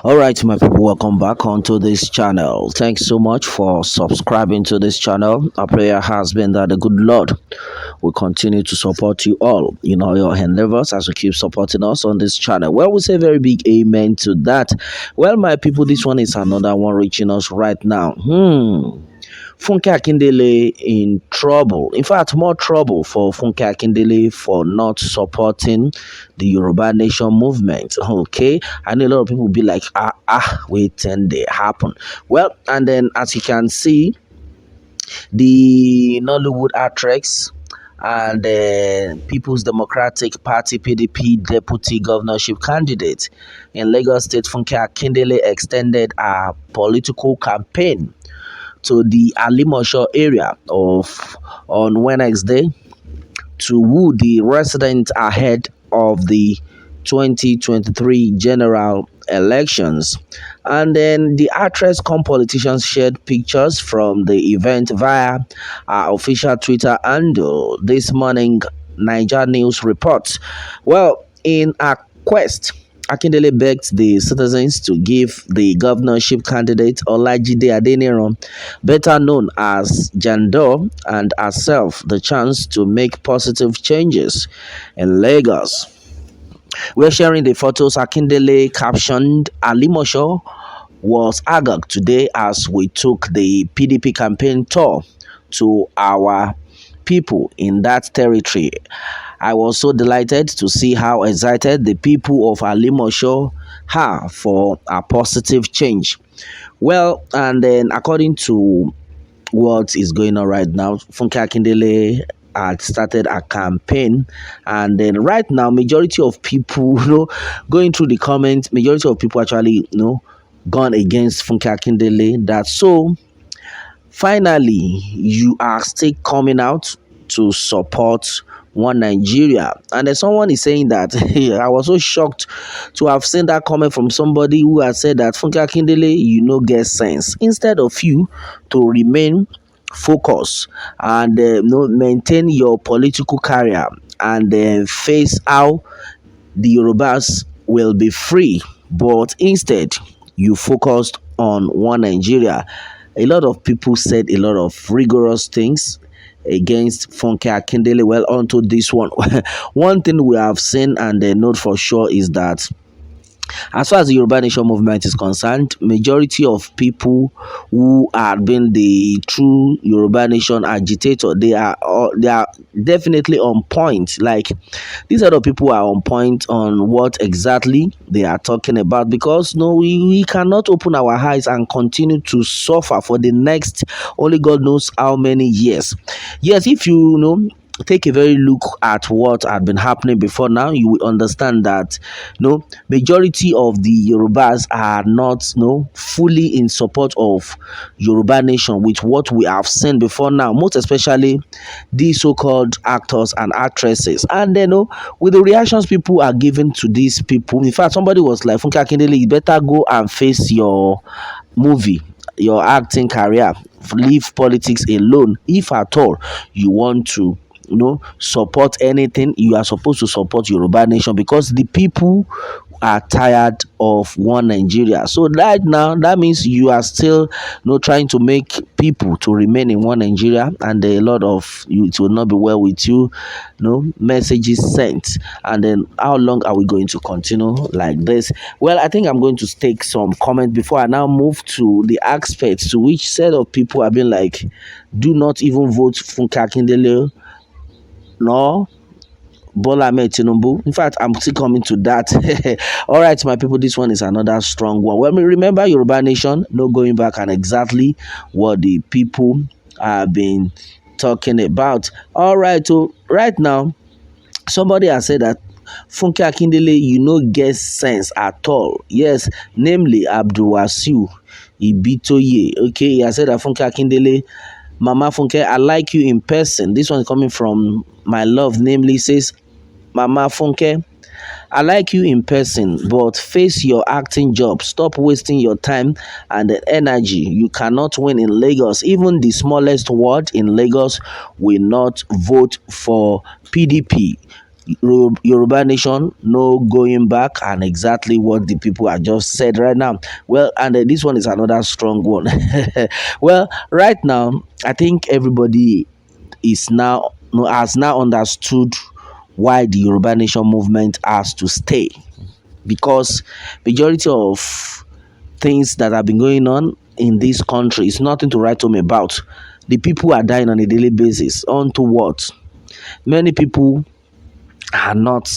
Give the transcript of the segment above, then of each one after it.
All right, my people, welcome back onto this channel. Thanks so much for subscribing to this channel. Our prayer has been that the good Lord will continue to support you all in all your endeavors as you keep supporting us on this channel. Well, we say a very big amen to that. Well, my people, this one is another one reaching us right now. Funke Akindele in trouble. In fact, more trouble for Funke Akindele for not supporting the Yoruba Nation movement. Okay, I know a lot of people will be like, wait, and they happen. Well, and then as you can see, the Nollywood actress and People's Democratic Party (PDP) deputy governorship candidate in Lagos State, Funke Akindele, extended her political campaign to the Alimosho area of on Wednesday to woo the residents ahead of the 2023 general elections. And then the actress cum politicians shared pictures from the event via our official Twitter handle this morning. Niger News reports. Well, in a quest, Akindele begged the citizens to give the governorship candidate Olajide Adeniran, better known as Jandor, and herself the chance to make positive changes in Lagos. We're sharing the photos. Akindele captioned, "Alimosho was agog today as we took the PDP campaign tour to our people in that territory. I was so delighted to see how excited the people of Alimosho are for a positive change." Well, and then according to what is going on right now, Funke Akindele had started a campaign, and then right now majority of people going through the comments, majority of people actually gone against Funke Akindele, that so finally you are still coming out to support one Nigeria. And then someone is saying that I was so shocked to have seen that comment from somebody who has said that Funke Akindele, get sense. Instead of you to remain focused and maintain your political career and then face how the Yorubas will be free, but instead you focused on one Nigeria. A lot of people said a lot of rigorous things against Funke Akindele. Well, onto this one. One thing we have seen and note for sure is that as far as the Yoruba Nation movement is concerned, majority of people who have been the true Yoruba Nation agitator, they are definitely on point. Like, these other people are on point on what exactly they are talking about, because we cannot open our eyes and continue to suffer for the next only God knows how many years. Yes, if you take a very look at what had been happening before now, you will understand that majority of the Yorubas are not fully in support of Yoruba Nation with what we have seen before now, most especially these so-called actors and actresses. And then with the reactions people are giving to these people, in fact, somebody was like, Funke Akindele, you better go and face your movie, your acting career, leave politics alone. If at all you want to support anything, you are supposed to support Yoruba Nation, because the people are tired of one Nigeria. So right now, that means you are still trying to make people to remain in one Nigeria, and a lot of you, it will not be well with you. Messages sent. And then how long are we going to continue like this? Well, I think I'm going to take some comment before I now move to the aspects to which set of people have been like, do not even vote Funke Akindele, no Bola Ahmed Tinubu. In fact, I'm still coming to that. All right, my people, this one is another strong one. Well, remember Yoruba Nation, no going back, and exactly what the people have been talking about. All right, so right now, somebody has said that Funke Akindele, get sense at all. Yes, namely Abdulwasiu Ibitoye. Okay, he has said that Funke Akindele, Mama Funke, I like you in person. This one is coming from my love, namely says, Mama Funke, I like you in person, but face your acting job. Stop wasting your time and the energy. You cannot win in Lagos. Even the smallest ward in Lagos will not vote for PDP. Yoruba nation, no going back, and exactly what the people have just said right now. Well, and this one is another strong one. Well, right now, I think everybody is now no, has now understood why the Yoruba nation movement has to stay, because majority of things that have been going on in this country is nothing to write home about. The people are dying on a daily basis. On to what? Many people are not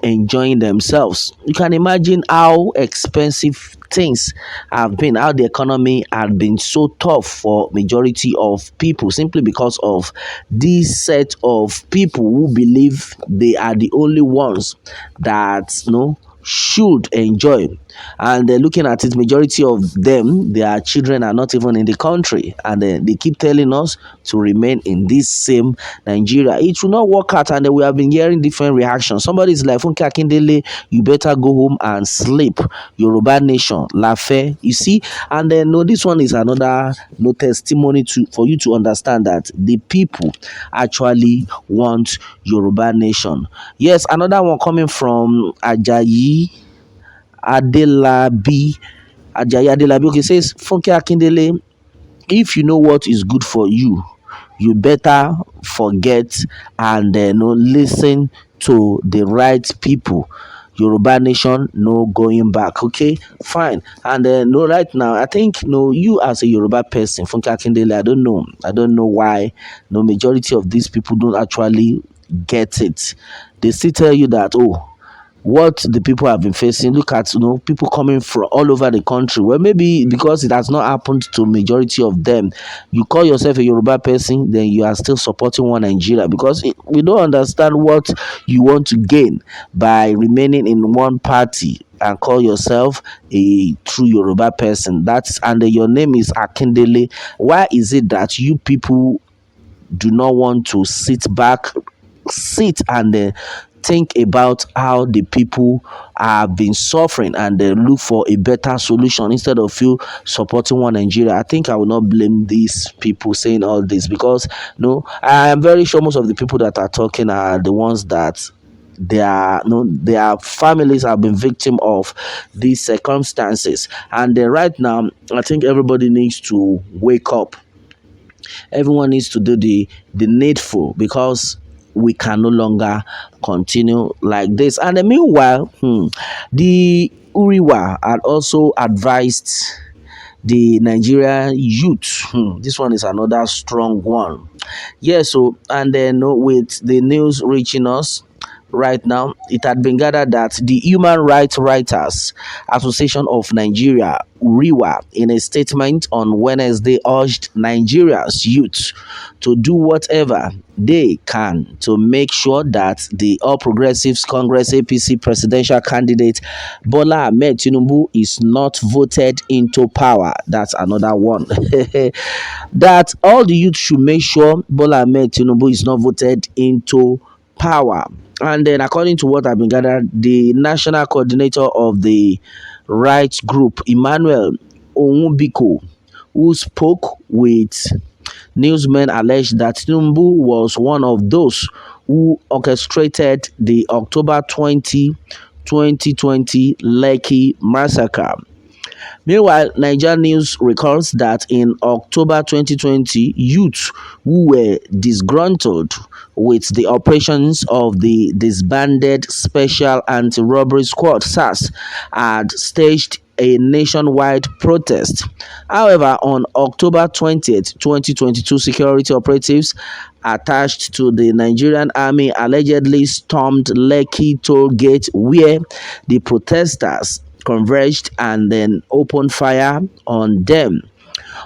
enjoying themselves. You can imagine how expensive things have been, how the economy has been so tough for majority of people, simply because of this set of people who believe they are the only ones that should enjoy. And they're looking at it, majority of them, their children are not even in the country, and they keep telling us to remain in this same Nigeria. It will not work out, and we have been hearing different reactions. Somebody is like, Funke Akindele, you better go home and sleep. Yoruba nation, lafe, you see. And then no, this one is another testimony for you to understand that the people actually want Yoruba nation. Yes, another one coming from Adelabi. Ajayi Adelabi, okay, says, Funke Akindele, if you know what is good for you, you better forget and listen to the right people. Yoruba nation, no going back. Okay, fine. And no, right now, I think no, you as a Yoruba person, Funke Akindele, I don't know why no majority of these people don't actually get it. They still tell you that, oh, what the people have been facing, look at people coming from all over the country. Well, maybe because it has not happened to majority of them, you call yourself a Yoruba person, then you are still supporting one Nigeria, because we don't understand what you want to gain by remaining in one party and call yourself a true Yoruba person. That's and your name is Akindele. Why is it that you people do not want to sit and think about how the people have been suffering and look for a better solution instead of you supporting one Nigeria? I think I will not blame these people saying all this, because no, I am very sure most of the people that are talking are the ones that their families have been victim of these circumstances. And right now, I think everybody needs to wake up. Everyone needs to do the needful, because we can no longer continue like this. And meanwhile, the Uriwa had also advised the Nigerian youth. This one is another strong one. Yeah, so and then with the news reaching us right now, it had been gathered that the Human Rights Writers Association of Nigeria, URIWA, in a statement on Wednesday urged Nigeria's youth to do whatever they can to make sure that the All Progressives Congress APC presidential candidate Bola Ahmed Tinubu is not voted into power. That's another one. That all the youth should make sure Bola Ahmed Tinubu is not voted into power. And then, according to what I've been gathered, the national coordinator of the rights group, Emmanuel Onwubiko, who spoke with newsmen, alleged that Tinubu was one of those who orchestrated the October 2020 Lekki massacre. Meanwhile, Niger News recalls that in October 2020, youths who were disgruntled with the operations of the disbanded Special Anti-Robbery Squad (SARS) had staged a nationwide protest. However, on October 20th, 2022, security operatives attached to the Nigerian army allegedly stormed Lekki toll gate, where the protesters converged and then opened fire on them.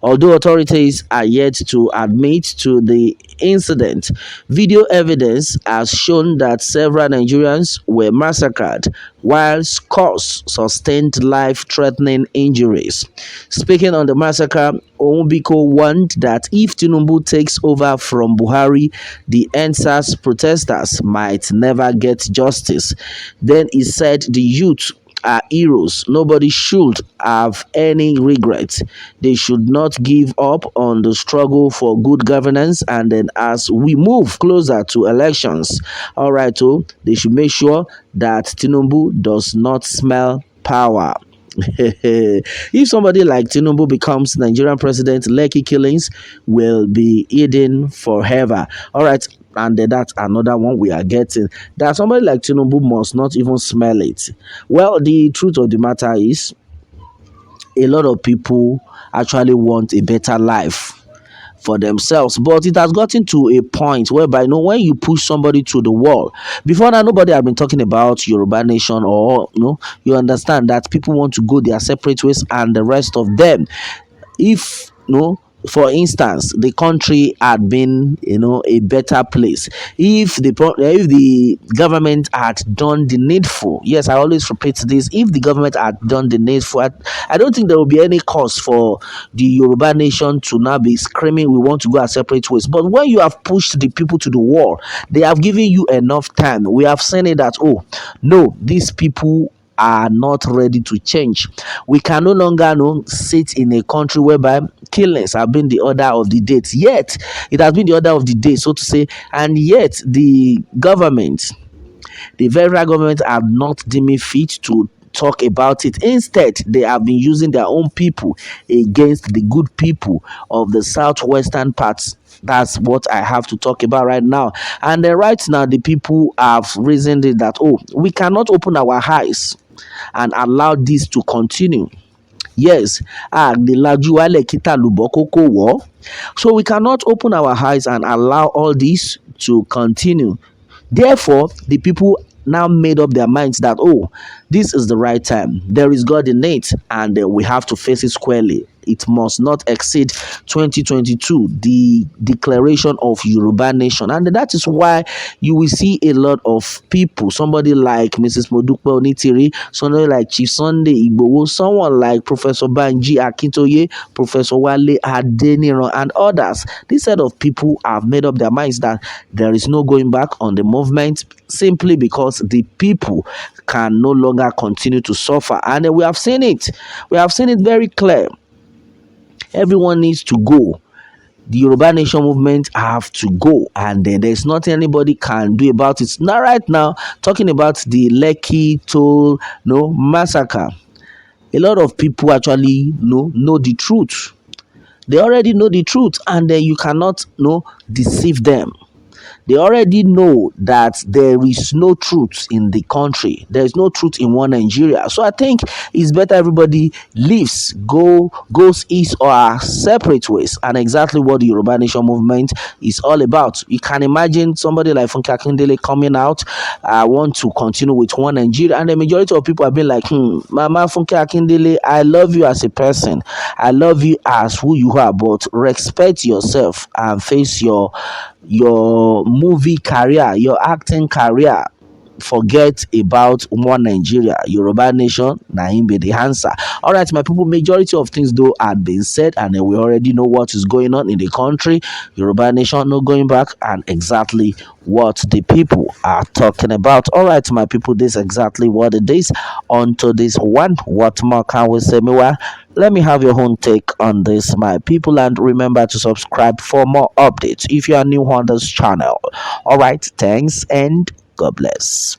Although authorities are yet to admit to the incident, video evidence has shown that several Nigerians were massacred while scores sustained life-threatening injuries. Speaking on the massacre, Onwubiko warned that if Tinubu takes over from Buhari, the EndSARS protesters might never get justice. Then he said the youth are heroes. Nobody should have any regrets. They should not give up on the struggle for good governance. And then, as we move closer to elections, all right, so they should make sure that Tinubu does not smell power. If somebody like Tinubu becomes Nigerian president, Lekki killings will be hidden forever. All right, and then that's another one we are getting. That somebody like Tinubu must not even smell it. Well, the truth of the matter is, a lot of people actually want a better life for themselves, but it has gotten to a point whereby, when you push somebody to the wall. Before now, nobody had been talking about Yoruba nation, or you understand that people want to go their separate ways, and the rest of them, if for instance, the country had been a better place, if the government had done the needful. Yes, I always repeat this. If the government had done the needful, I don't think there will be any cause for the Yoruba nation to now be screaming we want to go our separate ways. But when you have pushed the people to the wall, they have given you enough time. We have seen it that, oh no, these people are not ready to change. We can no longer sit in a country whereby killings have been the order of the day. Yet it has been the order of the day, so to say, and yet the federal government have not deemed it fit to talk about it. Instead, they have been using their own people against the good people of the southwestern parts. That's what I have to talk about right now. And right now, the people have reasoned it that, oh, we cannot open our eyes and allow this to continue. Yes, the Lajuale Kita Lubokoko war. So we cannot open our eyes and allow all this to continue. Therefore, the people now made up their minds that, oh, this is the right time. There is God in it, and we have to face it squarely. It must not exceed 2022, the declaration of Yoruba nation. And that is why you will see a lot of people, somebody like Mrs. Modupe Onitiri, somebody like Chief Sunday Igboho, someone like Professor Banji Akintoye, Professor Wale Adeniran, and others. This set of people have made up their minds that there is no going back on the movement, simply because the people can no longer continue to suffer. And we have seen it. We have seen it very clear. Everyone needs to go. The Yoruba Nation movement have to go, and then there's nothing anybody can do about it. Now, right now, talking about the Lekki toll massacre, a lot of people actually know the truth. They already know the truth, and then you cannot deceive them. They already know that there is no truth in the country. There is no truth in one Nigeria. So I think it's better everybody leaves, goes east or our separate ways. And exactly what the Yoruba Nation movement is all about. You can imagine somebody like Funke Akindele coming out, I want to continue with one Nigeria. And the majority of people have been like, Mama Funke Akindele, I love you as a person. I love you as who you are, but respect yourself and face your movie career, your acting career. Forget about one Nigeria. Yoruba nation, na him be the answer. All right, my people, majority of things though had been said, and we already know what is going on in the country. Yoruba nation no going back, and exactly what the people are talking about. All right, my people, this is exactly what it is. On to this one. What more can we say? Let me have your own take on this, my people, and remember to subscribe for more updates if you are new on this channel. All right, thanks and God bless.